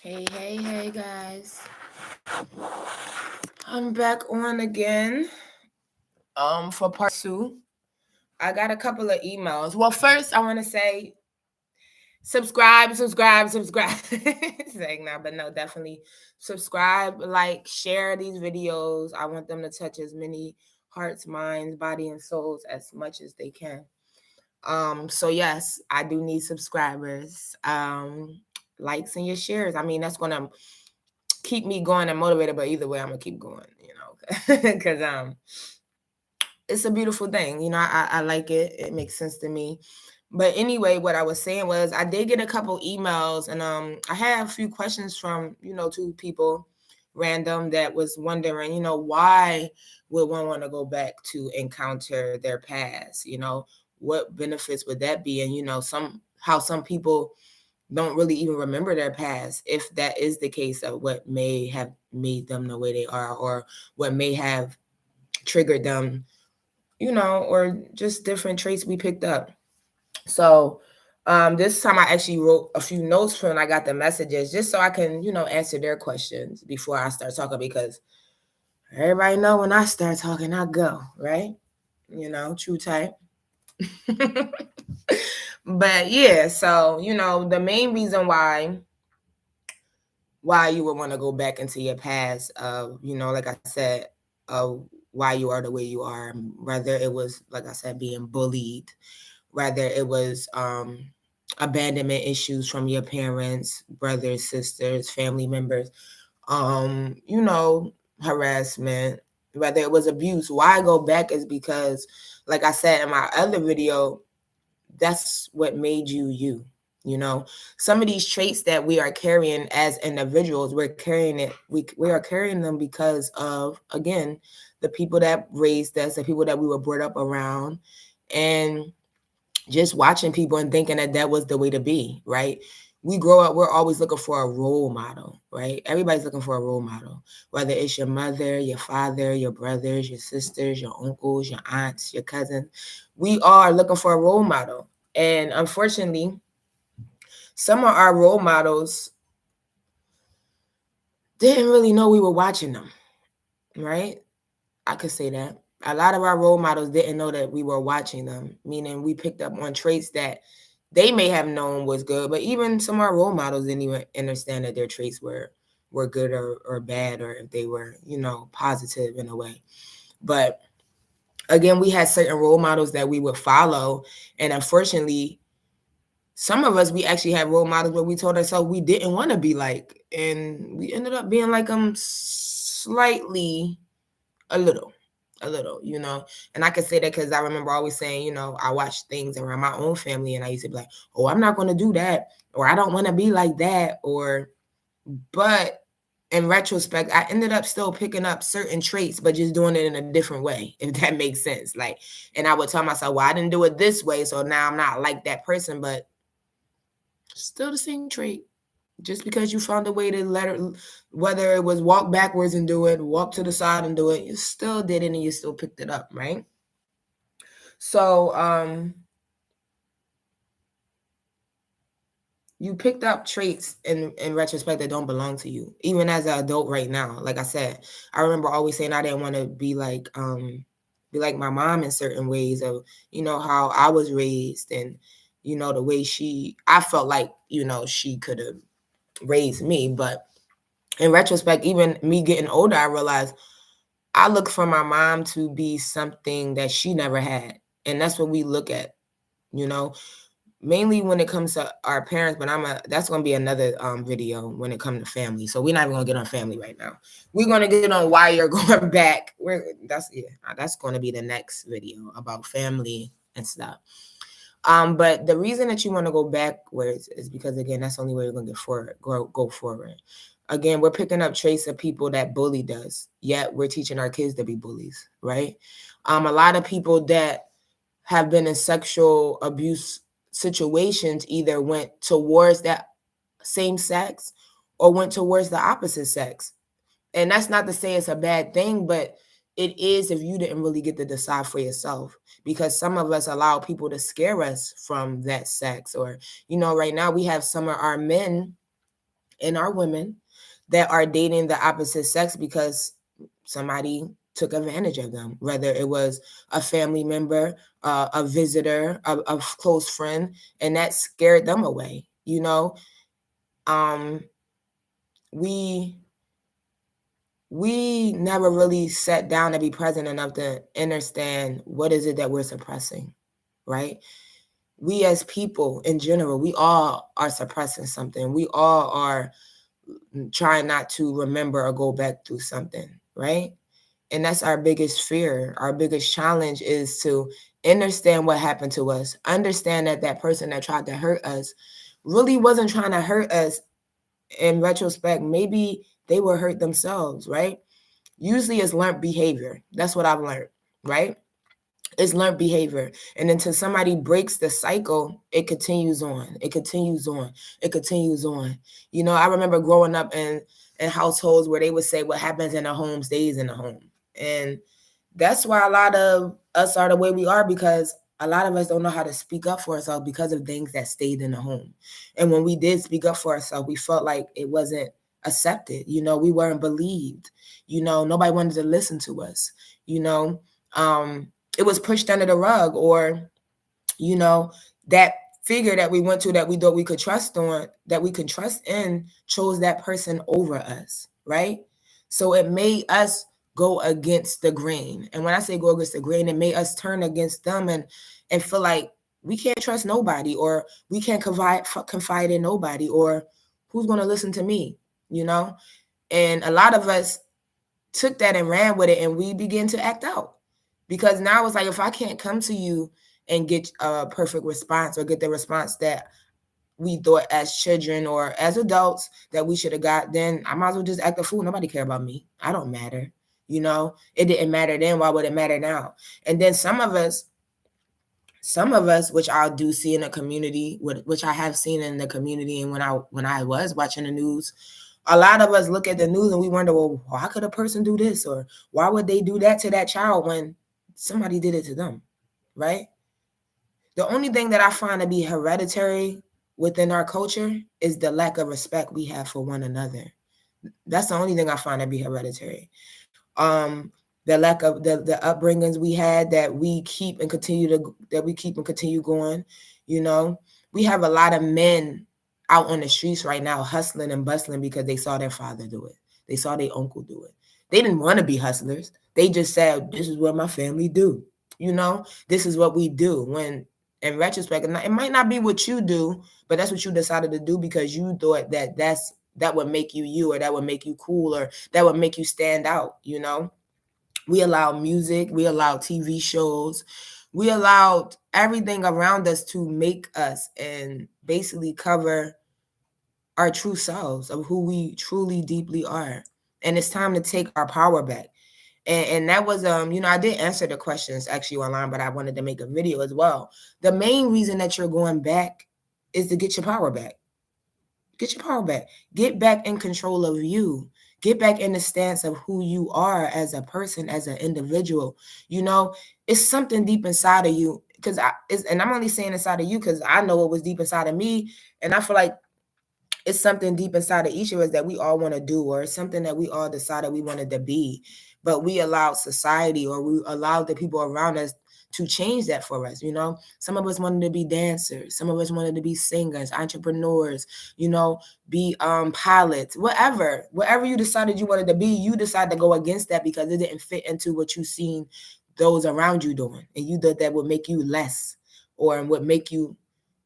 Hey guys. I'm back on again. For part 2. I got a couple of emails. Well, first I want to say subscribe. Saying now, but no, definitely subscribe, like, share these videos. I want them to touch as many hearts, minds, body, and souls as much as they can. So yes, I do need subscribers. Likes and your shares. I mean, that's gonna keep me going and motivated, but either way I'm gonna keep going, because it's a beautiful thing. I like it. It makes sense to me. But anyway, what I was saying was I did get a couple emails, and I had a few questions from, two people random that was wondering, why would one want to go back to encounter their past? What benefits would that be? And some people don't really even remember their past, if that is the case, of what may have made them the way they are, or what may have triggered them, or just different traits we picked up. So this time I actually wrote a few notes when I got the messages, just so I can, answer their questions before I start talking, because everybody know when I start talking, I go, right? True type. But yeah, so the main reason why you would want to go back into your past, of like I said, of why you are the way you are, whether it was, like I said, being bullied, whether it was abandonment issues from your parents, brothers, sisters, family members, harassment, whether it was abuse. Why I go back is because, like I said in my other video, that's what made you you. Some of these traits that we are carrying as individuals, we are carrying them because of, again, the people that raised us, the people that we were brought up around, and just watching people and thinking that was the way to be, right? We grow up, we're always looking for a role model, right? Everybody's looking for a role model, whether it's your mother, your father, your brothers, your sisters, your uncles, your aunts, your cousins. We are looking for a role model. And unfortunately, some of our role models didn't really know we were watching them, right? I could say that. A lot of our role models didn't know that we were watching them, meaning we picked up on traits that they may have known was good, but even some of our role models didn't even understand that their traits were good or bad, or if they were, positive in a way. But again, we had certain role models that we would follow, and unfortunately, some of us, we actually had role models where we told ourselves we didn't want to be like, and we ended up being like them slightly, a little, and I can say that because I remember always saying, I watched things around my own family, and I used to be like, oh, I'm not going to do that, or I don't want to be like that, but in retrospect, I ended up still picking up certain traits, but just doing it in a different way, if that makes sense. Like, and I would tell myself, well, I didn't do it this way, so now I'm not like that person, but still the same trait. Just because you found a way to let it, whether it was walk backwards and do it, walk to the side and do it, you still did it and you still picked it up, right? So you picked up traits in retrospect that don't belong to you, even as an adult right now. Like I said, I remember always saying I didn't want to be like my mom in certain ways of, how I was raised, and the way I felt like, she could have raised me. But in retrospect, even me getting older, I realized I look for my mom to be something that she never had. And that's what we look at, mainly when it comes to our parents. But that's going to be another video when it comes to family. So we're not even going to get on family right now. We're going to get on why you're going back. That's going to be the next video about family and stuff. But the reason that you want to go backwards is because, again, that's the only way you're going to go forward. Again, we're picking up traits of people that bullied us, yet we're teaching our kids to be bullies, right? A lot of people that have been in sexual abuse situations either went towards that same sex or went towards the opposite sex. And that's not to say it's a bad thing, but it is if you didn't really get to decide for yourself, because some of us allow people to scare us from that sex. Or, right now we have some of our men and our women that are dating the opposite sex because somebody took advantage of them, whether it was a family member, a visitor, a close friend, and that scared them away. Um, we we never really sat down to be present enough to understand what is it that we're suppressing, right? We as people in general, we all are suppressing something. We all are trying not to remember or go back through something, right? And that's our biggest fear. Our biggest challenge is to understand what happened to us, understand that that person that tried to hurt us really wasn't trying to hurt us. In retrospect, maybe they were hurt themselves, right? Usually it's learned behavior. That's what I've learned, right? It's learned behavior. And until somebody breaks the cycle, it continues on. It continues on. It continues on. I remember growing up in households where they would say what happens in the home stays in the home. And that's why a lot of us are the way we are, because a lot of us don't know how to speak up for ourselves because of things that stayed in the home. And when we did speak up for ourselves, we felt like it wasn't accepted. We weren't believed. Nobody wanted to listen to us. You know, it was pushed under the rug, or that figure that we went to that we thought we could trust on, that we could trust in, chose that person over us, right? So it made us go against the grain. And when I say go against the grain, it made us turn against them and feel like we can't trust nobody, or we can't confide in nobody, or who's going to listen to me, and a lot of us took that and ran with it, and we began to act out, because now it's like, if I can't come to you and get a perfect response, or get the response that we thought as children or as adults that we should have got, then I might as well just act a fool. Nobody care about me. I don't matter. It didn't matter then. Why would it matter now? And then some of us, which I do see in the community, which I have seen in the community, and when I was watching the news, a lot of us look at the news and we wonder, well, why could a person do this, or why would they do that to that child when somebody did it to them, right? The only thing that I find to be hereditary within our culture is the lack of respect we have for one another. That's the only thing I find to be hereditary. The lack of the upbringings we had that we keep and continue going. We have a lot of men out on the streets right now hustling and bustling because they saw their father do it. They saw their uncle do it. They didn't want to be hustlers. They just said, this is what my family do. This is what we do. When in retrospect, it might not be what you do, but that's what you decided to do because you thought that would make you, or that would make you cool, or that would make you stand out. We allowed music, we allowed TV shows, we allowed everything around us to make us and basically cover our true selves of who we truly deeply are. And it's time to take our power back. And that was I did answer the questions actually online, but I wanted to make a video as well. The main reason that you're going back is to get your power back. Get your power back. Get back in control of you. Get back in the stance of who you are as a person, as an individual. It's something deep inside of you, and I'm only saying inside of you because I know it was deep inside of me, and I feel like it's something deep inside of each of us that we all want to do, or something that we all decided we wanted to be, but we allowed society, or we allowed the people around us to change that for us. Some of us wanted to be dancers, some of us wanted to be singers, entrepreneurs, be pilots, whatever you decided you wanted to be. You decided to go against that because it didn't fit into what you seen those around you doing, and you thought that would make you less, or would make you,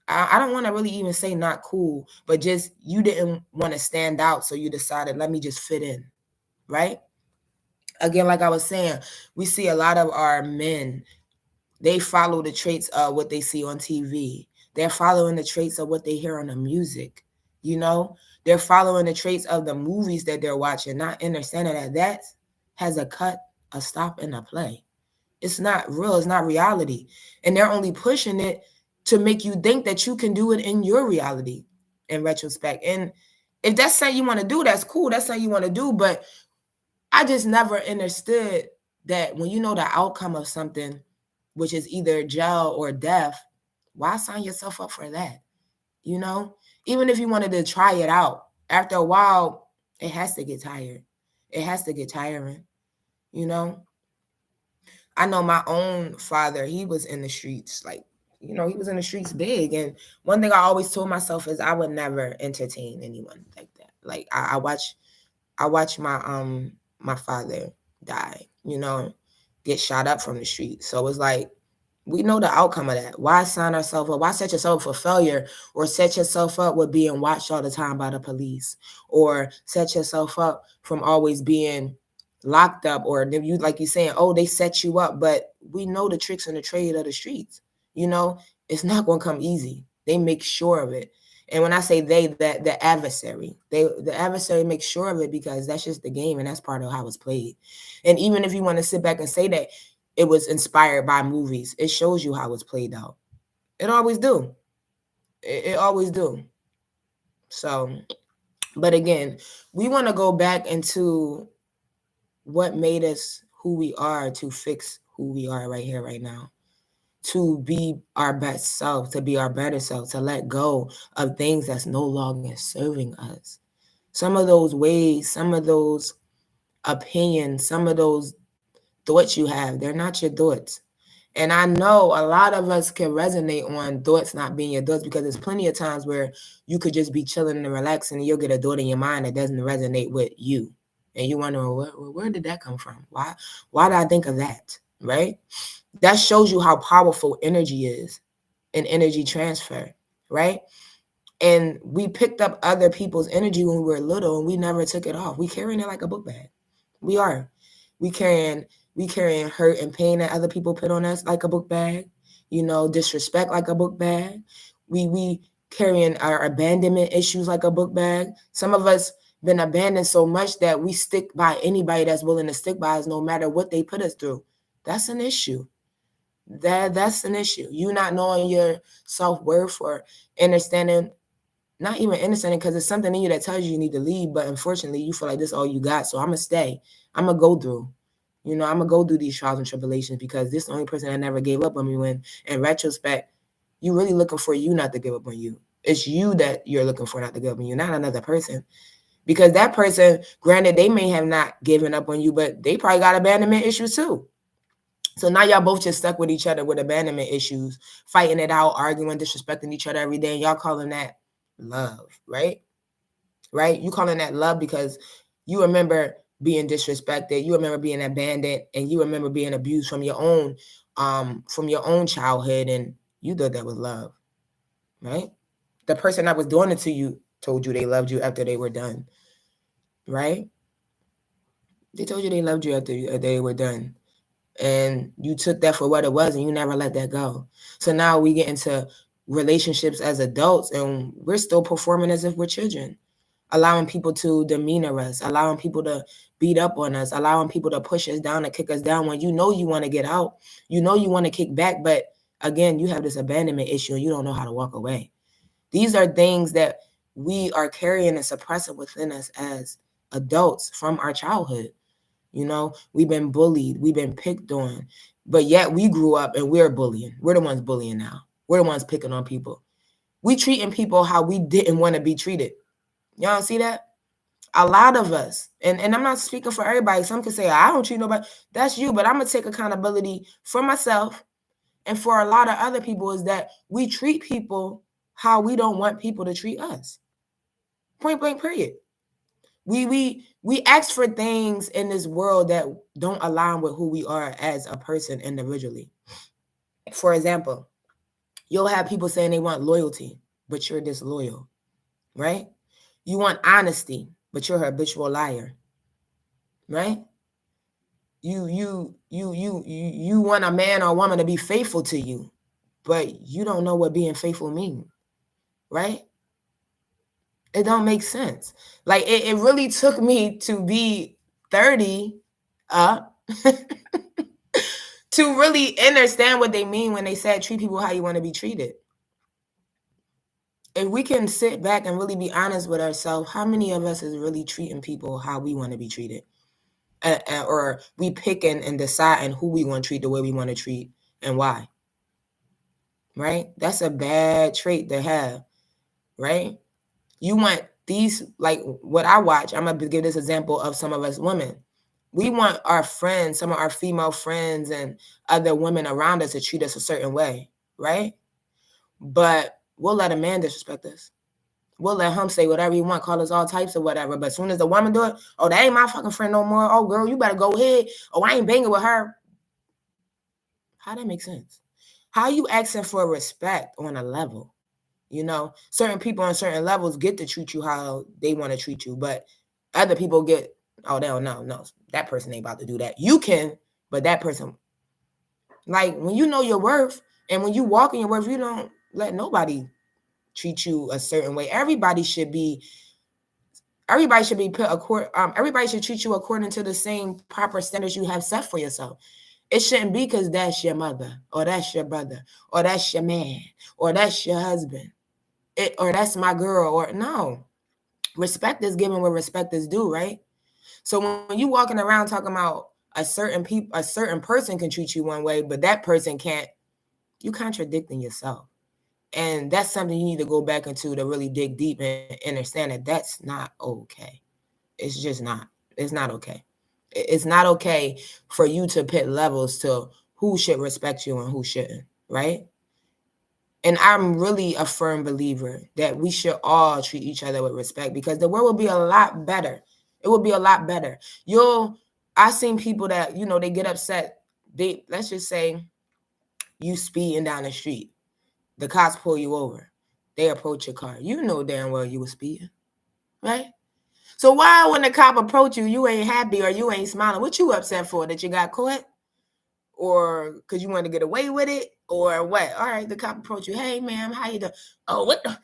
I don't want to really even say not cool, but just you didn't want to stand out. So you decided, let me just fit in, right? Again, like I was saying, we see a lot of our men, they follow the traits of what they see on TV. They're following the traits of what they hear on the music. They're following the traits of the movies that they're watching, not understanding that has a cut, a stop, and a play. It's not real. It's not reality. And they're only pushing it to make you think that you can do it in your reality in retrospect. And if that's something you want to do, that's cool. That's something you want to do. But I just never understood that when you know the outcome of something, which is either jail or death, why sign yourself up for that? Even if you wanted to try it out, After a while, it has to get tired. It has to get tiring, you know? I know my own father, he was in the streets, like, he was in the streets big. And one thing I always told myself is I would never entertain anyone like that. Like I watched my father die, get shot up from the street. So it's like we know the outcome of that. Why sign ourselves up? Why set yourself up for failure, or set yourself up with being watched all the time by the police, or set yourself up from always being locked up, or you like you saying, oh, they set you up, but we know the tricks and the trade of the streets. It's not going to come easy. They make sure of it. And when I say they, that the adversary makes sure of it, because that's just the game and that's part of how it's played. And even if you want to sit back and say that it was inspired by movies, it shows you how it's played out. It always do. It always do. So, but again, we want to go back into what made us who we are, to fix who we are right here, right now, to be our best self, to be our better self, to let go of things that's no longer serving us. Some of those ways, some of those opinions, some of those thoughts you have, they're not your thoughts. And I know a lot of us can resonate on thoughts not being your thoughts, because there's plenty of times where you could just be chilling and relaxing and you'll get a thought in your mind that doesn't resonate with you. And you wonder, where did that come from? Why did I think of that? Right? That shows you how powerful energy is and energy transfer, right? And we picked up other people's energy when we were little and we never took it off. We carrying it like a book bag. We are. We carrying hurt and pain that other people put on us like a book bag, disrespect like a book bag. We carrying our abandonment issues like a book bag. Some of us been abandoned so much that we stick by anybody that's willing to stick by us no matter what they put us through. That's an issue. That's an issue. You not knowing your self-worth, or understanding, not even understanding, because it's something in you that tells you need to leave, but unfortunately you feel like this is all you got. So I'm gonna stay. I'm gonna go through. I'm gonna go through these trials and tribulations, because this is the only person that never gave up on me. When in retrospect, you really looking for you not to give up on you. It's you that you're looking for not to give up on you, not another person. Because that person, granted, they may have not given up on you, but they probably got abandonment issues too. So now y'all both just stuck with each other with abandonment issues, fighting it out, arguing, disrespecting each other every day. And y'all calling that love, right? Right? You calling that love because you remember being disrespected, you remember being abandoned, and you remember being abused from your own childhood, and you thought that was love, right? The person that was doing it to you told you they loved you after they were done, right? They told you they loved you after they were done. And you took that for what it was, and you never let that go. So now we get into relationships as adults, and we're still performing as if we're children, allowing people to demeanor us, allowing people to beat up on us, allowing people to push us down and kick us down when you want to get out, you want to kick back, but again, you have this abandonment issue and you don't know how to walk away. These are things that we are carrying and suppressing within us as adults from our childhood. We've been bullied, we've been picked on, but yet we grew up and we're bullying. We're the ones bullying now. We're the ones picking on people. We treating people how we didn't want to be treated. Y'all see that? A lot of us, and I'm not speaking for everybody. Some can say, I don't treat nobody. That's you, but I'm going to take accountability for myself and for a lot of other people, is that we treat people how we don't want people to treat us. Point blank, period. We ask for things in this world that don't align with who we are as a person individually. For example, you'll have people saying they want loyalty, but you're disloyal, right? You want honesty, but you're a habitual liar, right? You want a man or a woman to be faithful to you, but you don't know what being faithful means, right? It don't make sense. Like it really took me to be 30 up to really understand what they mean when they said treat people how you want to be treated. If we can sit back and really be honest with ourselves, how many of us is really treating people how we want to be treated? Or we picking and deciding who we want to treat the way we want to treat and why? Right? That's a bad trait to have, right? You want these, like what I watch, I'm gonna give this example of some of us women. We want our friends, some of our female friends and other women around us to treat us a certain way, right? But we'll let a man disrespect us. We'll let him say whatever he want, call us all types of whatever. But as soon as the woman do it, oh, that ain't my fucking friend no more. Oh, girl, you better go ahead. Oh, I ain't banging with her. How that make sense? How you asking for respect on a level? You know, certain people on certain levels get to treat you how they want to treat you, but other people get, oh, they don't know. No, that person ain't about to do that. You can, but that person, like when you know your worth and when you walk in your worth, you don't let nobody treat you a certain way. Everybody should be put everybody should treat you according to the same proper standards you have set for yourself. It shouldn't be because that's your mother or that's your brother or that's your man or that's your husband or that's my girl or no. Respect is given where respect is due, right? So when you walking around talking about a certain person can treat you one way, but that person can't, you contradicting yourself. And that's something you need to go back into to really dig deep and understand that that's not okay. It's just not. It's not okay. It's not okay for you to pit levels to who should respect you and who shouldn't, right? And I'm really a firm believer that we should all treat each other with respect because the world will be a lot better. It will be a lot better. I've seen people that, they get upset. Let's just say you speeding down the street. The cops pull you over. They approach your car. You know damn well you were speeding, right? So why when the cop approach you, you ain't happy or you ain't smiling? What you upset for? That you got caught? Or because you want to get away with it? Or what? All right, the cop approach you. Hey, ma'am, how you doing? Oh, what the?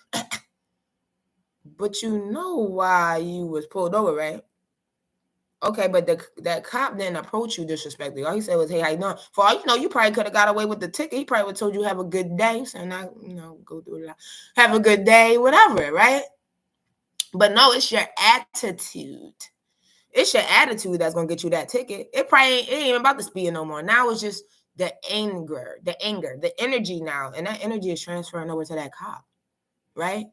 But you know why you was pulled over, right? Okay, but that cop didn't approach you disrespectfully. All he said was, hey, how you doing? For all you know, you probably could have got away with the ticket. He probably would have told you have a good day. So now, go through it. Have a good day, whatever, right? But no, it's your attitude. It's your attitude that's gonna get you that ticket. It ain't even about the speed no more. Now it's just the anger, the energy now, and that energy is transferring over to that cop, right?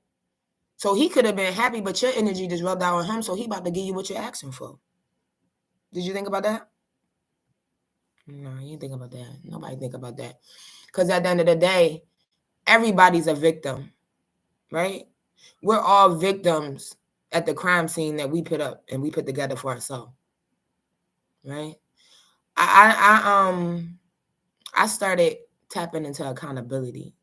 So he could have been happy, but your energy just rubbed out on him, so he about to give you what you're asking for. Did you think about that? No, you didn't think about that. Nobody think about that. Because at the end of the day, everybody's a victim, right? We're all victims at the crime scene that we put up and we put together for ourselves, right? I started tapping into accountability.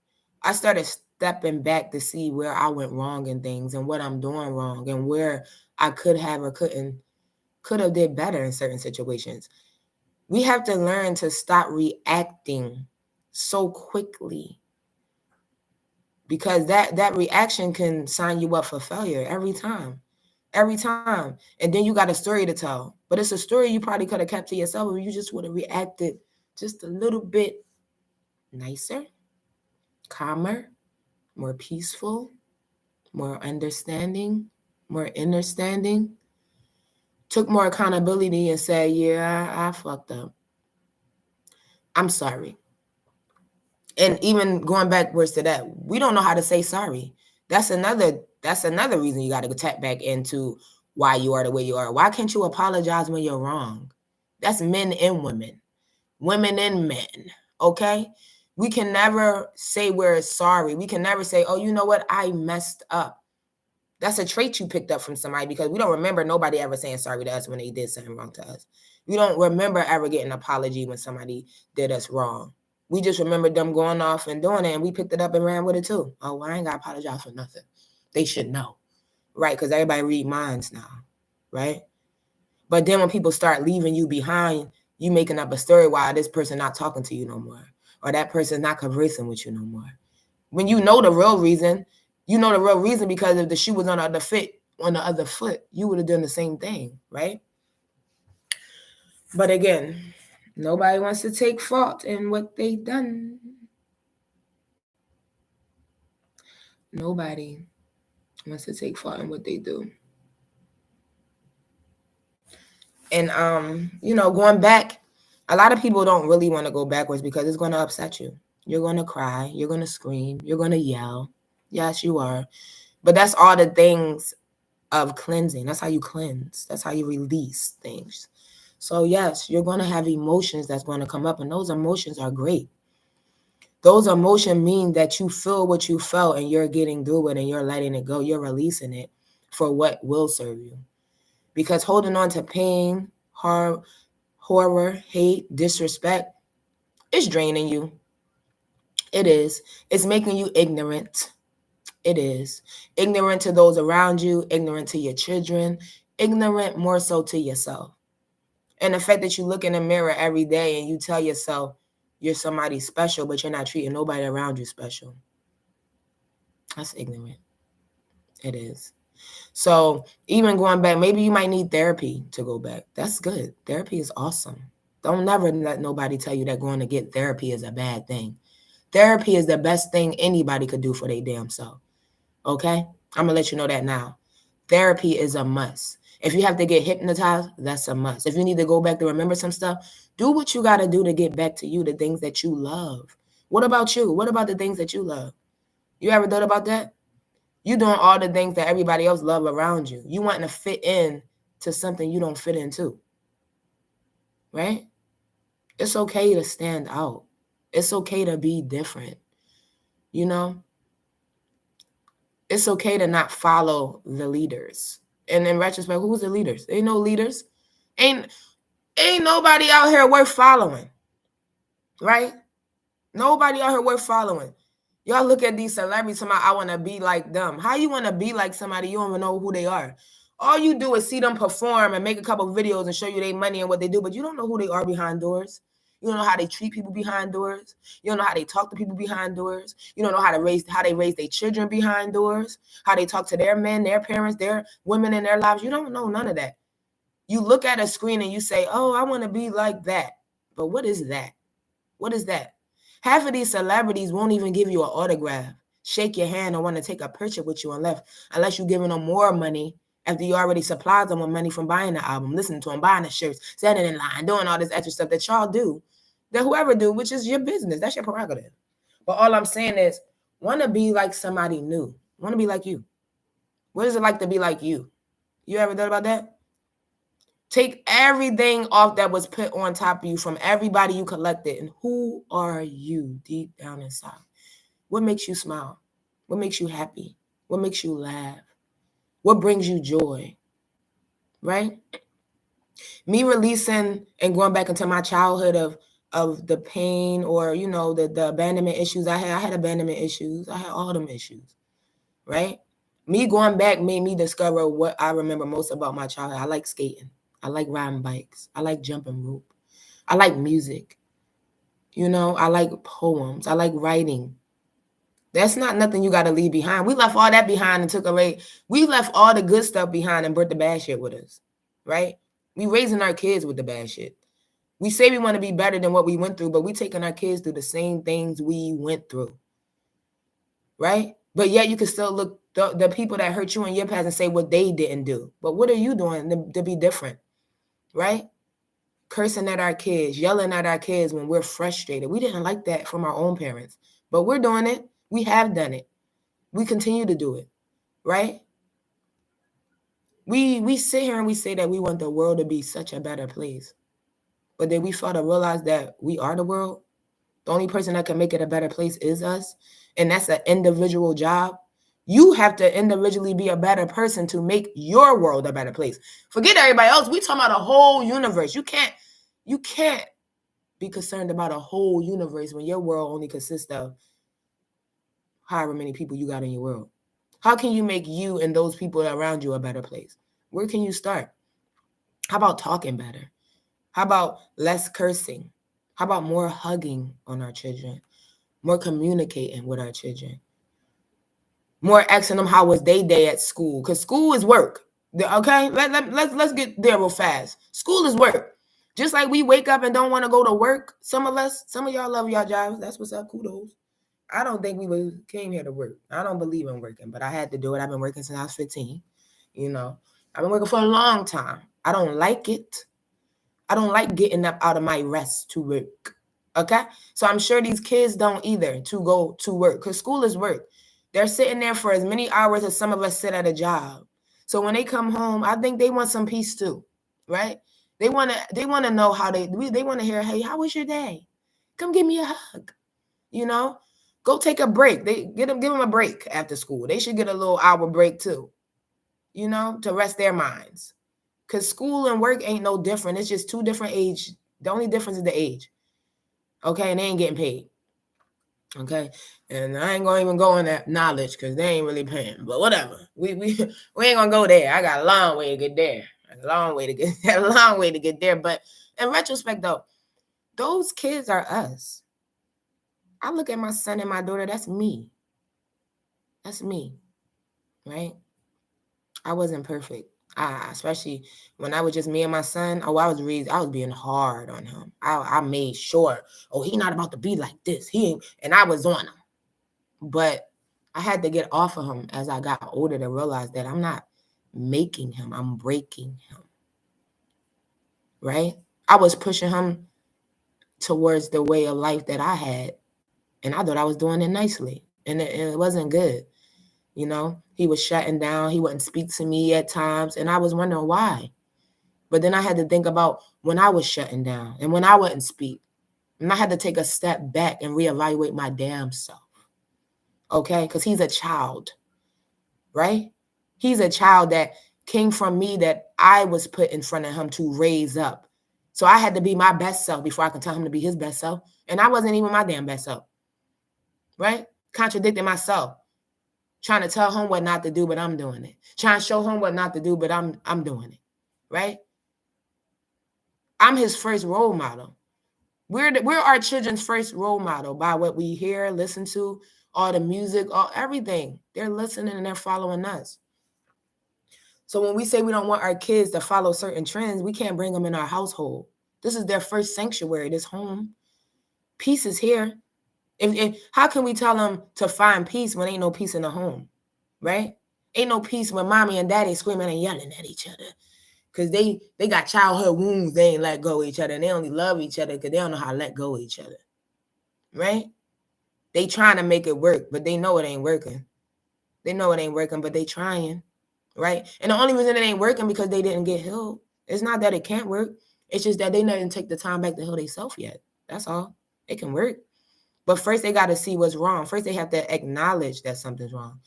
I started stepping back to see where I went wrong in things and what I'm doing wrong and where I could have or could have did better in certain situations. We have to learn to stop reacting so quickly because that reaction can sign you up for failure every time. Every time. And then you got a story to tell. But it's a story you probably could have kept to yourself if you just would have reacted just a little bit nicer, calmer, more peaceful, more understanding, more understanding. Took more accountability and said, yeah, I fucked up. I'm sorry. And even going backwards to that, we don't know how to say sorry. That's another reason you got to tap back into why you are the way you are. Why can't you apologize when you're wrong? That's men and women and men, okay? We can never say we're sorry. We can never say, oh, you know what? I messed up. That's a trait you picked up from somebody because we don't remember nobody ever saying sorry to us when they did something wrong to us. We don't remember ever getting an apology when somebody did us wrong. We just remember them going off and doing it, and we picked it up and ran with it too. Oh, well, I ain't got to apologize for nothing. They should know, right? Because everybody read minds now, right? But then when people start leaving you behind, you making up a story why this person not talking to you no more, or that person not conversing with you no more. When you know the real reason, because if the shoe was on the other foot, you would have done the same thing, right? But again, nobody wants to take fault in what they done. Nobody wants to take fault in what they do. And going back, a lot of people don't really want to go backwards because it's going to upset you. You're going to cry, you're going to scream, you're going to yell. Yes, you are. But that's all the things of cleansing. That's how you cleanse. That's how you release things. So yes, you're going to have emotions that's going to come up, and those emotions are great. Those emotions mean that you feel what you felt and you're getting through it and you're letting it go. You're releasing it for what will serve you. Because holding on to pain, horror, hate, disrespect, it's draining you. It is. It's making you ignorant. It is. Ignorant to those around you, ignorant to your children, ignorant more so to yourself. And the fact that you look in the mirror every day and you tell yourself you're somebody special, but you're not treating nobody around you special. That's ignorant. It is. So even going back, maybe you might need therapy to go back. That's good. Therapy is awesome. Don't never let nobody tell you that going to get therapy is a bad thing. Therapy is the best thing anybody could do for their damn self. Okay? I'm going to let you know that now. Therapy is a must. If you have to get hypnotized, that's a must. If you need to go back to remember some stuff, do what you got to do to get back to you, the things that you love. What about you? What about the things that you love? You ever thought about that? You doing all the things that everybody else love around you. You wanting to fit in to something you don't fit into. Right? It's okay to stand out. It's okay to be different. You know? It's okay to not follow the leaders. And in retrospect, who's the leaders? Ain't no leaders. Ain't nobody out here worth following. Right? Nobody out here worth following. Y'all look at these celebrities, somebody, I want to be like them. How you want to be like somebody you don't even know who they are? All you do is see them perform and make a couple of videos and show you their money and what they do, but you don't know who they are behind doors. You don't know how they treat people behind doors. You don't know how they talk to people behind doors. You don't know how they raise their children behind doors, how they talk to their men, their parents, their women in their lives. You don't know none of that. You look at a screen and you say, oh, I want to be like that. But what is that? What is that? Half of these celebrities won't even give you an autograph, shake your hand, or want to take a picture with you unless you're giving them more money after you already supplied them with money from buying the album, listening to them, buying the shirts, standing in line, doing all this extra stuff that y'all do, that whoever do, which is your business. That's your prerogative. But all I'm saying is, want to be like somebody new. Want to be like you. What is it like to be like you? You ever thought about that? Take everything off that was put on top of you from everybody you collected. And who are you deep down inside? What makes you smile? What makes you happy? What makes you laugh? What brings you joy? Right? Me releasing and going back into my childhood of the pain or, the abandonment issues I had abandonment issues. I had all them issues. Right? Me going back made me discover what I remember most about my childhood. I like skating. I like riding bikes. I like jumping rope. I like music. I like poems. I like writing. That's not nothing you got to leave behind. We left all that behind and took away. We left all the good stuff behind and brought the bad shit with us, right? We raising our kids with the bad shit. We say we want to be better than what we went through, but we taking our kids through the same things we went through, right? But yet you can still look the people that hurt you in your past and say what they didn't do. But what are you doing to be different? Right? Cursing at our kids, yelling at our kids when we're frustrated. We didn't like that from our own parents, but we're doing it. We have done it. We continue to do it, right? We sit here and we say that we want the world to be such a better place, but then we fail to realize that we are the world. The only person that can make it a better place is us, and that's an individual job. You have to individually be a better person to make your world a better place. Forget everybody else. We talking about a whole universe. You can't be concerned about a whole universe when your world only consists of however many people you got in your world. How can you make you and those people around you a better place? Where can you start? How about talking better? How about less cursing? How about more hugging on our children? More communicating with our children? More asking them how was their day at school, because school is work. Okay, let's get there real fast. School is work. Just like we wake up and don't want to go to work. Some of y'all love y'all jobs. That's what's up. Kudos. I don't think we came here to work. I don't believe in working, but I had to do it. I've been working since I was 15. I've been working for a long time. I don't like it. I don't like getting up out of my rest to work. Okay, so I'm sure these kids don't either to go to work, because school is work. They're sitting there for as many hours as some of us sit at a job. So when they come home, I think they want some peace too, right? They want to know how they want to hear, hey, how was your day? Come give me a hug. You know, go take a break. They give them a break after school. They should get a little hour break too, you know, to rest their minds. Because school and work ain't no different. It's just two different age. The only difference is the age. Okay, and they ain't getting paid. Okay, and I ain't gonna even go in that knowledge because they ain't really paying. But whatever, we ain't gonna go there. I got a long way to get there. A long way to get there. But in retrospect, though, those kids are us. I look at my son and my daughter. That's me. That's me, right? I wasn't perfect. Especially when I was just me and my son. Oh, I was being hard on him. I made sure. Oh, he not about to be like this. And I was on him. But I had to get off of him as I got older to realize that I'm not making him. I'm breaking him. Right? I was pushing him towards the way of life that I had. And I thought I was doing it nicely. And it wasn't good. You know, he was shutting down. He wouldn't speak to me at times. And I was wondering why. But then I had to think about when I was shutting down and when I wouldn't speak. And I had to take a step back and reevaluate my damn self. Okay? Because he's a child. Right? He's a child that came from me that I was put in front of him to raise up. So I had to be my best self before I could tell him to be his best self. And I wasn't even my damn best self. Right? Contradicting myself. Trying to tell him what not to do, but I'm doing it. Trying to show him what not to do, but I'm doing it. Right? I'm his first role model. We're our children's first role model by what we hear, listen to, all the music, everything. They're listening and they're following us. So when we say we don't want our kids to follow certain trends, we can't bring them in our household. This is their first sanctuary, this home. Peace is here. How can we tell them to find peace when ain't no peace in the home, right? Ain't no peace when mommy and daddy screaming and yelling at each other because they got childhood wounds. They ain't let go of each other. And they only love each other because they don't know how to let go of each other, right? They trying to make it work, but they know it ain't working. They know it ain't working, but they trying, right? And the only reason it ain't working because they didn't get healed. It's not that it can't work. It's just that they didn't take the time back to heal themselves yet. That's all. It can work. But first, they got to see what's wrong. First, they have to acknowledge that something's wrong.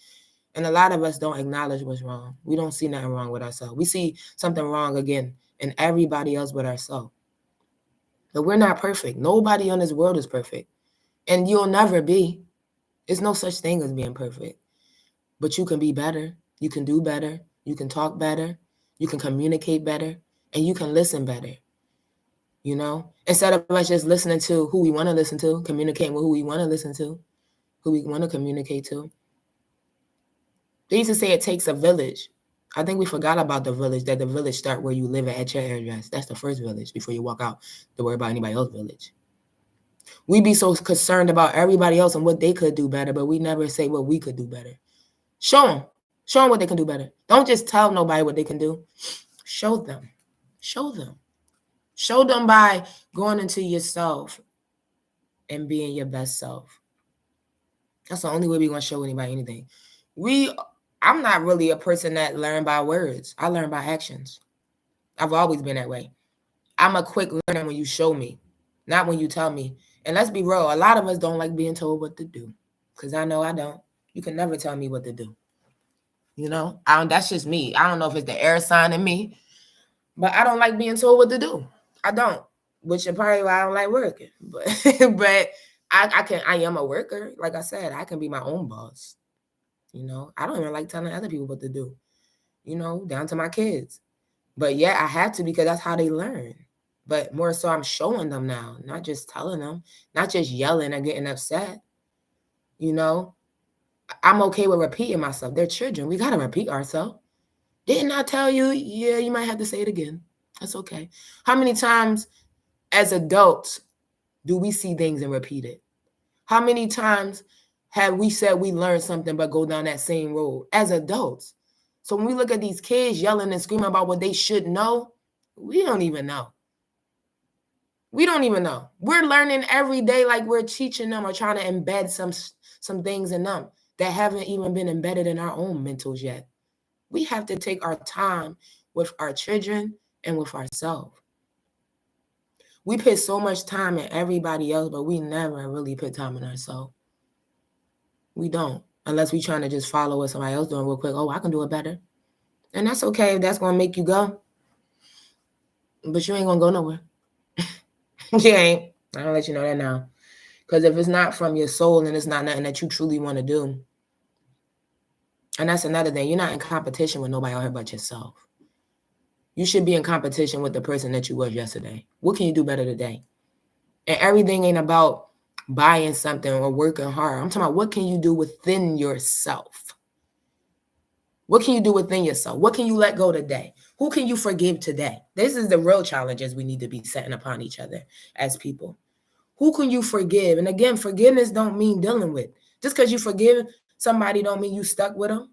And a lot of us don't acknowledge what's wrong. We don't see nothing wrong with ourselves. We see something wrong again in everybody else but ourselves. But we're not perfect. Nobody on this world is perfect. And you'll never be. There's no such thing as being perfect. But you can be better. You can do better. You can talk better. You can communicate better. And you can listen better. You know, instead of us just listening to who we want to listen to, communicating with who we want to listen to, who we want to communicate to. They used to say it takes a village. I think we forgot about the village, that the village start where you live at your address. That's the first village before you walk out to worry about anybody else's village. We be so concerned about everybody else and what they could do better, but we never say what we could do better. Show them. Show them what they can do better. Don't just tell nobody what they can do. Show them. Show them. Show them by going into yourself and being your best self. That's the only way we're going to show anybody anything. I'm not really a person that learn by words. I learn by actions. I've always been that way. I'm a quick learner when you show me, not when you tell me. And let's be real, a lot of us don't like being told what to do, because I know I don't. You can never tell me what to do. You know, that's just me. I don't know if it's the air sign in me, but I don't like being told what to do. I don't, which is probably why I don't like working. But I am a worker. Like I said, I can be my own boss. You know, I don't even like telling other people what to do, you know, down to my kids. But yeah, I have to, because that's how they learn. But more so, I'm showing them now, not just telling them, not just yelling and getting upset. You know, I'm okay with repeating myself. They're children. We got to repeat ourselves. Didn't I tell you? Yeah, you might have to say it again. That's okay. How many times as adults do we see things and repeat it? How many times have we said we learned something but go down that same road as adults? So when we look at these kids yelling and screaming about what they should know, we don't even know. We don't even know. We're learning every day, like we're teaching them or trying to embed some things in them that haven't even been embedded in our own mentals yet. We have to take our time with our children and with ourselves. We put so much time in everybody else, but we never really put time in ourselves. We don't, unless we trying to just follow what somebody else doing real quick. Oh, I can do it better. And that's okay if that's going to make you go. But you ain't going to go nowhere. You ain't. I'm going to let you know that now. Because if it's not from your soul and it's not nothing that you truly want to do, and that's another thing, you're not in competition with nobody out here but yourself. You should be in competition with the person that you were yesterday. What can you do better today? And everything ain't about buying something or working hard. I'm talking about what can you do within yourself? What can you do within yourself? What can you let go today? Who can you forgive today? This is the real challenges we need to be setting upon each other as people. Who can you forgive? And again, forgiveness don't mean dealing with. Just because you forgive somebody don't mean you stuck with them.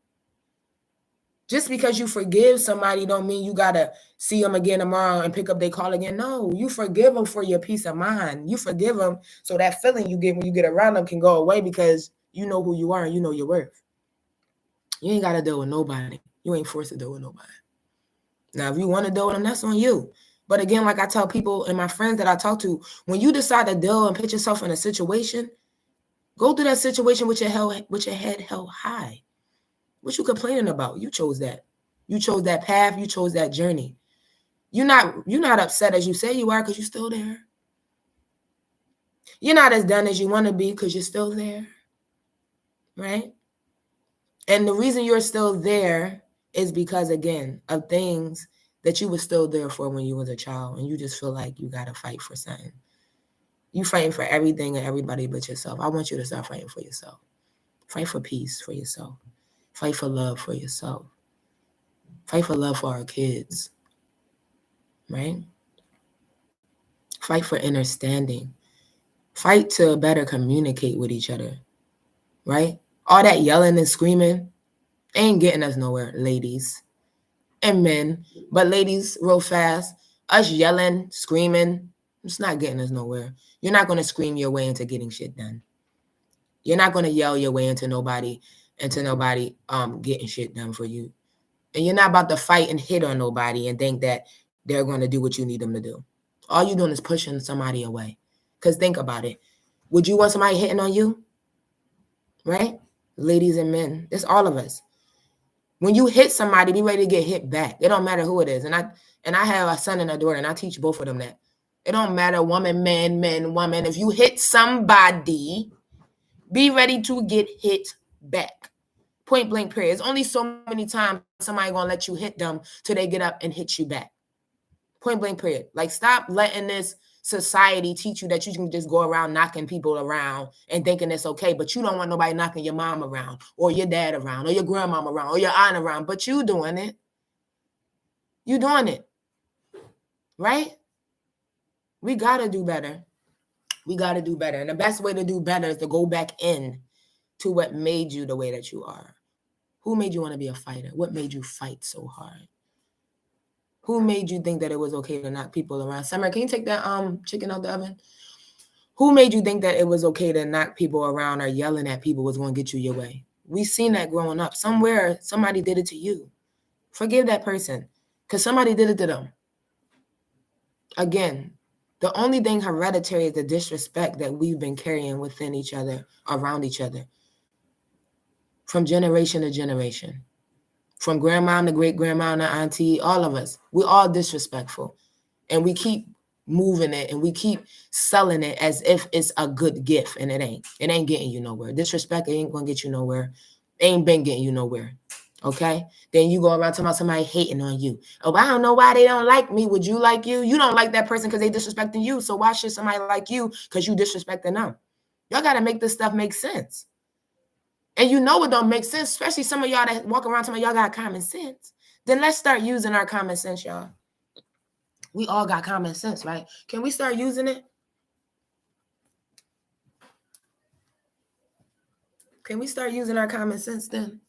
Just because you forgive somebody don't mean you got to see them again tomorrow and pick up their call again. No, you forgive them for your peace of mind. You forgive them so that feeling you get when you get around them can go away because you know who you are and you know your worth. You ain't got to deal with nobody. You ain't forced to deal with nobody. Now, if you want to deal with them, that's on you. But again, like I tell people and my friends that I talk to, when you decide to deal and put yourself in a situation, go through that situation with your head held high. What you complaining about? You chose that. You chose that path. You chose that journey. You're not upset as you say you are because you're still there. You're not as done as you want to be because you're still there. Right? And the reason you're still there is because, again, of things that you were still there for when you was a child and you just feel like you got to fight for something. You fighting for everything and everybody but yourself. I want you to start fighting for yourself. Fight for peace for yourself. Fight for love for yourself. Fight for love for our kids. Right? Fight for understanding. Fight to better communicate with each other. Right? All that yelling and screaming ain't getting us nowhere, ladies and men. But ladies, real fast, us yelling, screaming, it's not getting us nowhere. You're not going to scream your way into getting shit done. You're not going to yell your way into nobody getting shit done for you. And you're not about to fight and hit on nobody and think that they're going to do what you need them to do. All you're doing is pushing somebody away. Because think about it. Would you want somebody hitting on you? Right? Ladies and men. It's all of us. When you hit somebody, be ready to get hit back. It don't matter who it is. And I have a son and a daughter, and I teach both of them that. It don't matter, woman, man, woman. If you hit somebody, be ready to get hit back. Point blank period. It's only so many times somebody gonna let you hit them till they get up and hit you back. Point blank period. Like, stop letting this society teach you that you can just go around knocking people around and thinking it's okay, but you don't want nobody knocking your mom around or your dad around or your grandmama around or your aunt around, but you doing it. You doing it. Right? We gotta do better. We gotta do better. And the best way to do better is to go back in to what made you the way that you are. Who made you want to be a fighter? What made you fight so hard? Who made you think that it was okay to knock people around? Summer, can you take that chicken out the oven? Who made you think that it was okay to knock people around or yelling at people was going to get you your way? We've seen that growing up. Somewhere, somebody did it to you. Forgive that person because somebody did it to them. Again, the only thing hereditary is the disrespect that we've been carrying within each other, around each other, from generation to generation. From grandma to great-grandma to auntie, all of us, we're all disrespectful. And we keep moving it and we keep selling it as if it's a good gift, and it ain't. It ain't getting you nowhere. Disrespect ain't going to get you nowhere. Ain't been getting you nowhere. Okay? Then you go around talking about somebody hating on you. Oh, I don't know why they don't like me. Would you like you? You don't like that person because they disrespecting you. So why should somebody like you because you disrespecting them? Y'all got to make this stuff make sense. And you know it don't make sense, especially some of y'all that walk around talking about y'all got common sense. Then let's start using our common sense, y'all. We all got common sense, right? Can we start using it? Can we start using our common sense then?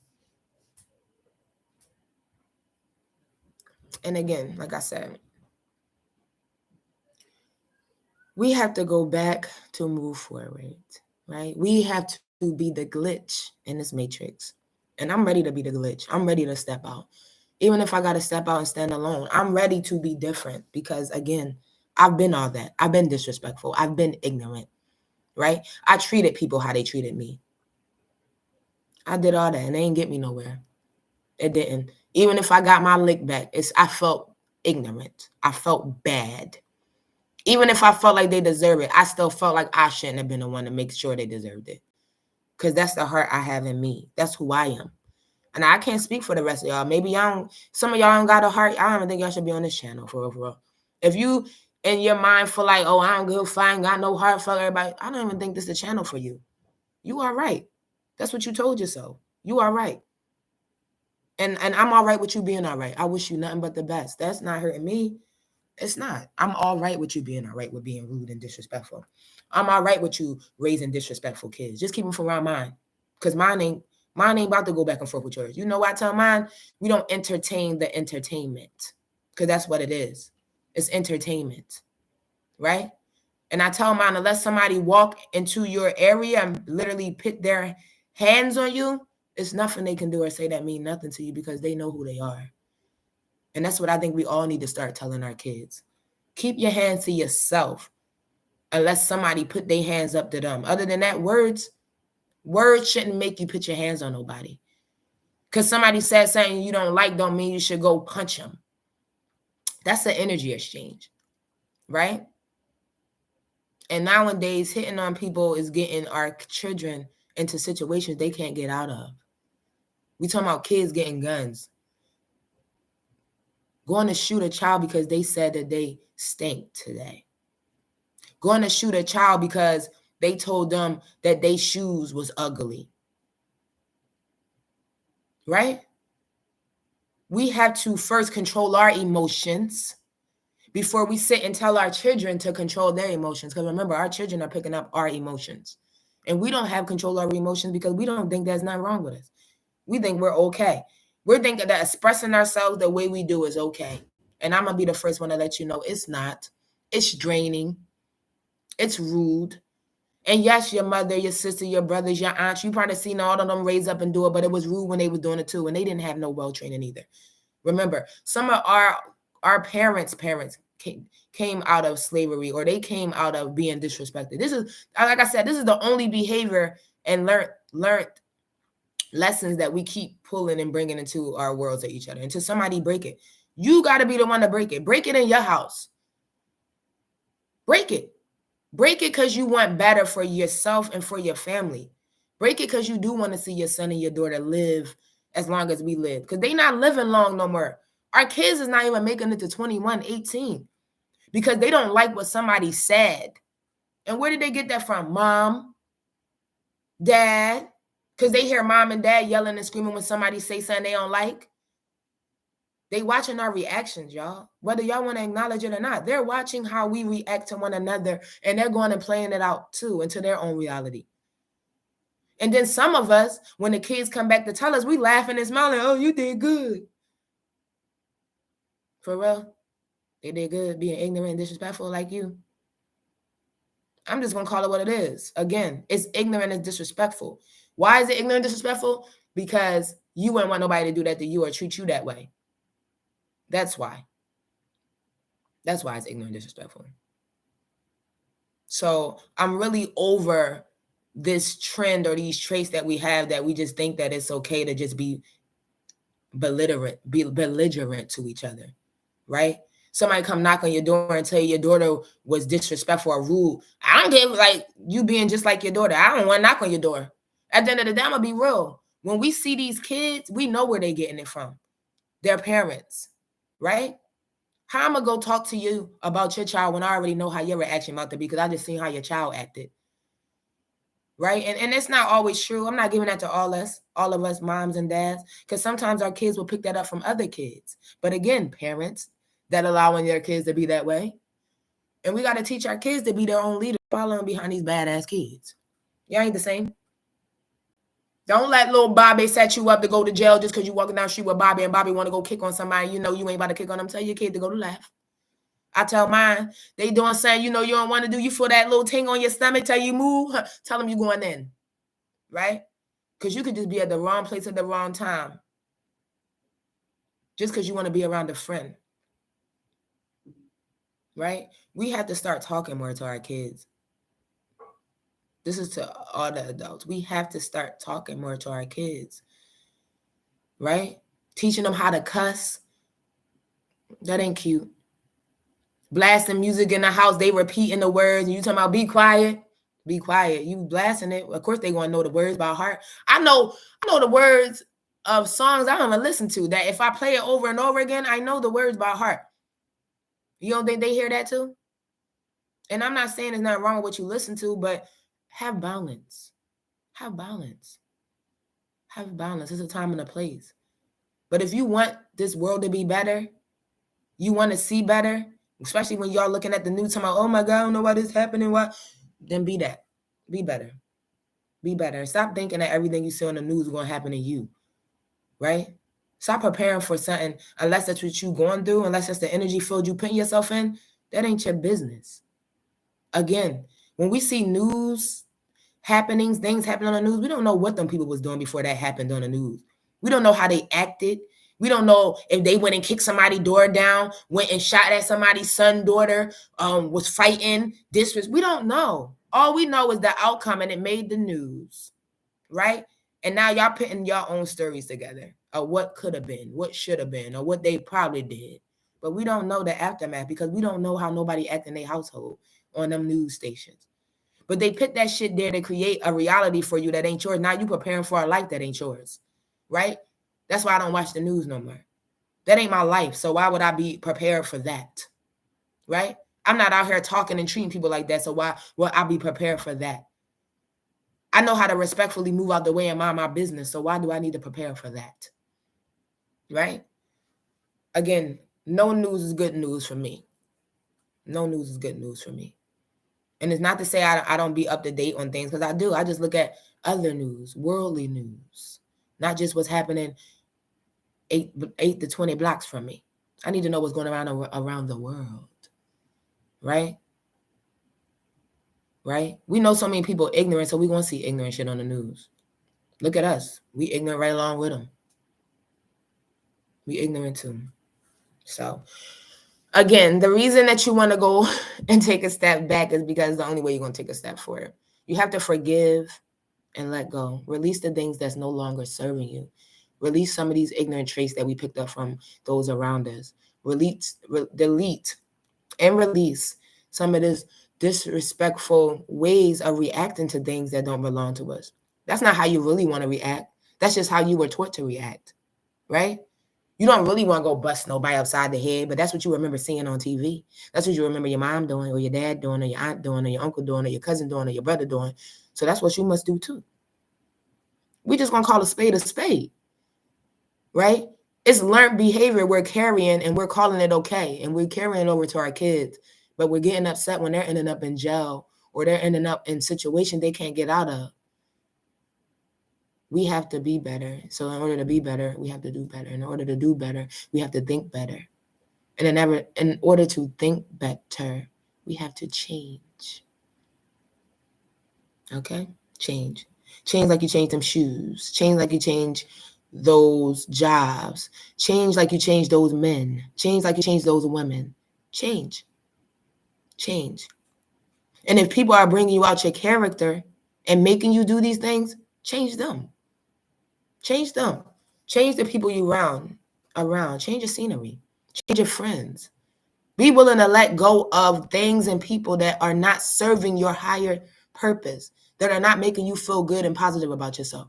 And again, like I said, we have to go back to move forward, right? We have to be the glitch in this matrix. And I'm ready to be the glitch. I'm ready to step out. Even if I got to step out and stand alone, I'm ready to be different because, again, I've been all that. I've been disrespectful. I've been ignorant, right? I treated people how they treated me. I did all that and they didn't get me nowhere. It didn't. Even if I got my lick back, I felt ignorant. I felt bad. Even if I felt like they deserved it, I still felt like I shouldn't have been the one to make sure they deserved it. Because that's the heart I have in me. That's who I am. And I can't speak for the rest of y'all. Maybe some of y'all don't got a heart. I don't even think y'all should be on this channel for real. If you in your mind feel like, oh, I don't give a fuck, got no heart, fuck everybody, I don't even think this is the channel for you. You are right. That's what you told yourself. You are right. And I'm all right with you being all right. I wish you nothing but the best. That's not hurting me. It's not. I'm all right with you being all right with being rude and disrespectful. I'm all right with you raising disrespectful kids. Just keep them from around mine. Because mine ain't about to go back and forth with yours. You know what I tell mine? We don't entertain the entertainment. Because that's what it is. It's entertainment. Right? And I tell mine, unless somebody walk into your area and literally put their hands on you, it's nothing they can do or say that mean nothing to you because they know who they are. And that's what I think we all need to start telling our kids. Keep your hands to yourself unless somebody put their hands up to them. Other than that, words shouldn't make you put your hands on nobody. Because somebody said something you don't like don't mean you should go punch them. That's an energy exchange, right? And nowadays, hitting on people is getting our children into situations they can't get out of. We talking about kids getting guns. Going to shoot a child because they said that they stink today. Going to shoot a child because they told them that their shoes was ugly. Right? We have to first control our emotions before we sit and tell our children to control their emotions. Because remember, our children are picking up our emotions. And we don't have control of our emotions because we don't think there's nothing wrong with us. We think we're okay. We're thinking that expressing ourselves the way we do is okay. And I'm going to be the first one to let you know it's not. It's draining. It's rude. And yes, your mother, your sister, your brothers, your aunts, you probably seen all of them raise up and do it, but it was rude when they were doing it too. And they didn't have no well training either. Remember, some of our parents came out of slavery or they came out of being disrespected. This is, like I said, this is the only behavior and learned lessons that we keep pulling and bringing into our worlds of each other. Until somebody break it. You got to be the one to break it. Break it in your house. Break it. Break it because you want better for yourself and for your family. Break it because you do want to see your son and your daughter live as long as we live. Because they not living long no more. Our kids is not even making it to 21, 18. Because they don't like what somebody said. And where did they get that from? Mom, dad. Because they hear mom and dad yelling and screaming when somebody say something they don't like. They watching our reactions, y'all. Whether y'all want to acknowledge it or not, they're watching how we react to one another, and they're going and playing it out too into their own reality. And then some of us, when the kids come back to tell us, we laughing and smiling. Oh, you did good. For real? They did good being ignorant and disrespectful like you. I'm just going to call it what it is. Again, it's ignorant and disrespectful. Why is it ignorant and disrespectful? Because you wouldn't want nobody to do that to you or treat you that way. That's why. That's why it's ignorant and disrespectful. So I'm really over this trend or these traits that we have that we just think that it's okay to just be belligerent to each other, right? Somebody come knock on your door and tell you your daughter was disrespectful or rude. I don't give like you being just like your daughter. I don't want to knock on your door. At the end of the day, I'm gonna be real. When we see these kids, we know where they're getting it from. Their parents, right? How am I going to go talk to you about your child when I already know how your reaction about to be because I just seen how your child acted, right? And it's not always true. I'm not giving that to all of us moms and dads, because sometimes our kids will pick that up from other kids. But again, parents that allowing their kids to be that way. And we got to teach our kids to be their own leaders, following behind these badass kids. Y'all ain't the same. Don't let little Bobby set you up to go to jail just because you walking down the street with Bobby and Bobby want to go kick on somebody. You know you ain't about to kick on them. Tell your kid to go to laugh. I tell mine, they doing something you know you don't want to do. You feel that little ting on your stomach, tell you move. Tell them you going in, right? Because you could just be at the wrong place at the wrong time. Just because you want to be around a friend. Right? We have to start talking more to our kids. This is to all the adults. We have to start talking more to our kids. Right? Teaching them how to cuss. That ain't cute. Blasting music in the house, they repeating the words, and you talking about be quiet. Be quiet. You blasting it. Of course, they want to know the words by heart. I know the words of songs I don't even listen to. That if I play it over and over again, I know the words by heart. You don't think they hear that too? And I'm not saying there's nothing wrong with what you listen to, but have balance. Have balance. Have balance. It's a time and a place. But if you want this world to be better, you want to see better, especially when y'all looking at the news, talking about, oh my God, I don't know why this is happening. What? Then be that. Be better. Be better. Stop thinking that everything you see on the news is going to happen to you. Right? Stop preparing for something unless that's what you're going through, unless that's the energy field you putting yourself in. That ain't your business. Again, when we see news happenings, things happen on the news, we don't know what them people was doing before that happened on the news. We don't know how they acted. We don't know if they went and kicked somebody's door down, went and shot at somebody's son, daughter, was fighting, we don't know. All we know is the outcome, and it made the news, right? And now y'all putting your own stories together of what could have been, what should have been, or what they probably did. But we don't know the aftermath because we don't know how nobody act in their household on them news stations. But they put that shit there to create a reality for you that ain't yours. Now you preparing for a life that ain't yours, right? That's why I don't watch the news no more. That ain't my life. So why would I be prepared for that, right? I'm not out here talking and treating people like that. So why would I be prepared for that? I know how to respectfully move out the way and mind my business. So why do I need to prepare for that, right? Again, no news is good news for me. No news is good news for me. And it's not to say I don't be up to date on things, because I do. I just look at other news, worldly news, not just what's happening 8 to 20 blocks from me. I need to know what's going on around the world, right? Right? We know so many people ignorant, so we're going to see ignorant shit on the news. Look at us. We ignorant right along with them. We ignorant too. So, again, the reason that you want to go and take a step back is because the only way you're going to take a step forward. You have to forgive and let go. Release the things that's no longer serving you. Release some of these ignorant traits that we picked up from those around us. Delete and release some of this disrespectful ways of reacting to things that don't belong to us. That's not how you really want to react. That's just how you were taught to react, right? You don't really want to go bust nobody upside the head, but that's what you remember seeing on TV. That's what you remember your mom doing, or your dad doing, or your aunt doing, or your uncle doing, or your cousin doing, or your brother doing. So that's what you must do too. We just gonna call a spade, right? It's learned behavior we're carrying, and we're calling it okay, and we're carrying it over to our kids, but we're getting upset when they're ending up in jail or they're ending up in situations they can't get out of. We have to be better. So in order to be better, we have to do better. In order to do better, we have to think better. And in order to think better, we have to change. Okay? Change. Change like you change them shoes. Change like you change those jobs. Change like you change those men. Change like you change those women. Change. Change. And if people are bringing you out your character and making you do these things, change them. Change them. Change the people you around. Change your scenery. Change your friends. Be willing to let go of things and people that are not serving your higher purpose, that are not making you feel good and positive about yourself.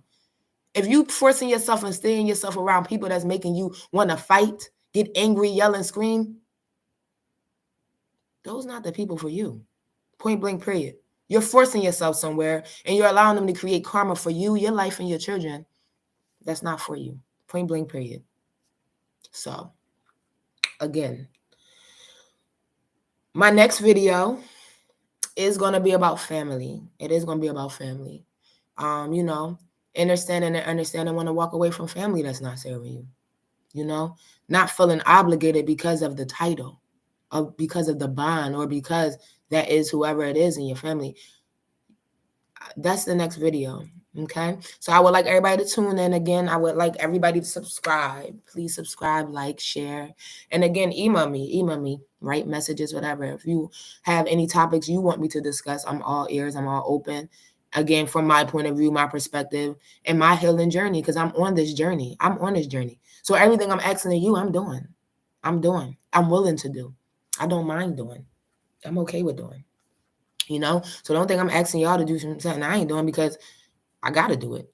If you forcing yourself and staying yourself around people that's making you want to fight, get angry, yell, and scream, those are not the people for you. Point blank, period. You're forcing yourself somewhere, and you're allowing them to create karma for you, your life, and your children. That's not for you. Point blank, period. So, again, my next video is going to be about family. It is going to be about family. Understanding when to walk away from family that's not serving you. Not feeling obligated because of the title, or because of the bond, or because that is whoever it is in your family. That's the next video. Okay, so I would like everybody to tune in. Again, I would like everybody to subscribe. Please subscribe, like, share, and again, email me, write messages, whatever. If you have any topics you want me to discuss, I'm all ears, I'm all open. Again, from my point of view, my perspective, and my healing journey, because I'm on this journey. So everything I'm asking of you, I'm doing. I'm willing to do. I don't mind doing. I'm okay with doing. So don't think I'm asking y'all to do something I ain't doing, because I got to do it.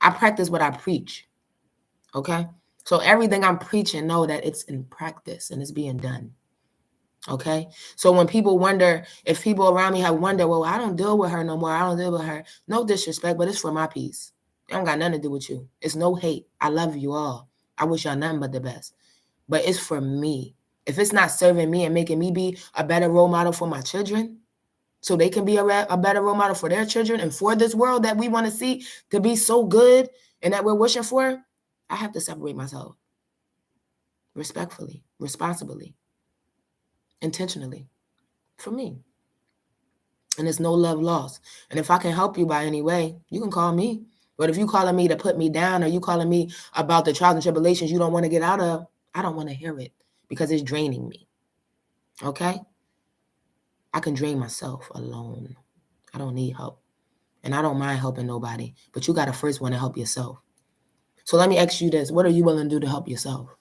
I practice what I preach. Okay. So everything I'm preaching, know that it's in practice and it's being done. Okay. So when people wonder, if people around me have wondered, well, I don't deal with her no more. I don't deal with her. No disrespect, but it's for my peace. It don't got nothing to do with you. It's no hate. I love you all. I wish y'all nothing but the best. But it's for me. If it's not serving me and making me be a better role model for my children, so they can be a better role model for their children and for this world that we want to see to be so good and that we're wishing for, I have to separate myself respectfully, responsibly, intentionally, for me. And there's no love lost. And if I can help you by any way, you can call me. But if you calling me to put me down, or you calling me about the trials and tribulations you don't want to get out of, I don't want to hear it, because it's draining me. Okay? I can drain myself alone. I don't need help. And I don't mind helping nobody, but you got to first want to help yourself. So let me ask you this. What are you willing to do to help yourself?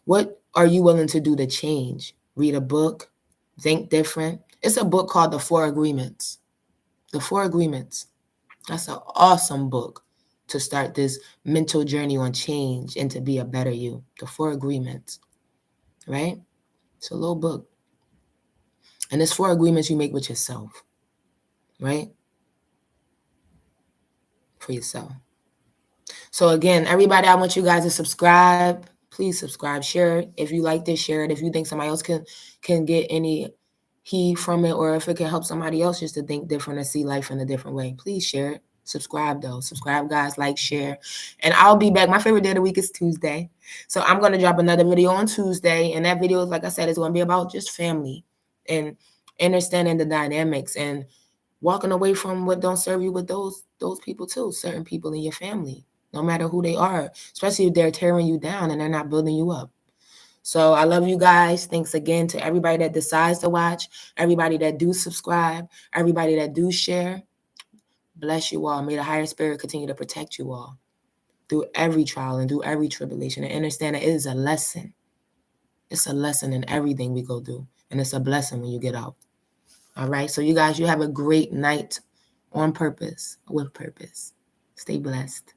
What are you willing to do to change? Read a book, think different. It's a book called The 4 Agreements. The 4 Agreements. That's an awesome book to start this mental journey on change and to be a better you. The 4 Agreements, right? It's a little book. And it's 4 agreements you make with yourself, right? For yourself. So again, everybody, I want you guys to subscribe. Please subscribe, share it. If you like this, share it. If you think somebody else can get any heed from it, or if it can help somebody else just to think different or see life in a different way, please share it. Subscribe though. Subscribe, guys, like, share. And I'll be back. My favorite day of the week is Tuesday. So I'm going to drop another video on Tuesday. And that video, like I said, is going to be about just family and understanding the dynamics and walking away from what don't serve you with those people too, certain people in your family, no matter who they are, especially if they're tearing you down and they're not building you up. So I love you guys. Thanks again to everybody that decides to watch, everybody that do subscribe, everybody that do share. Bless you all. May the higher spirit continue to protect you all through every trial and through every tribulation, and understand that it is a lesson. It's a lesson in everything we go through, and it's a blessing when you get out. All right. So you guys, you have a great night on purpose, with purpose. Stay blessed.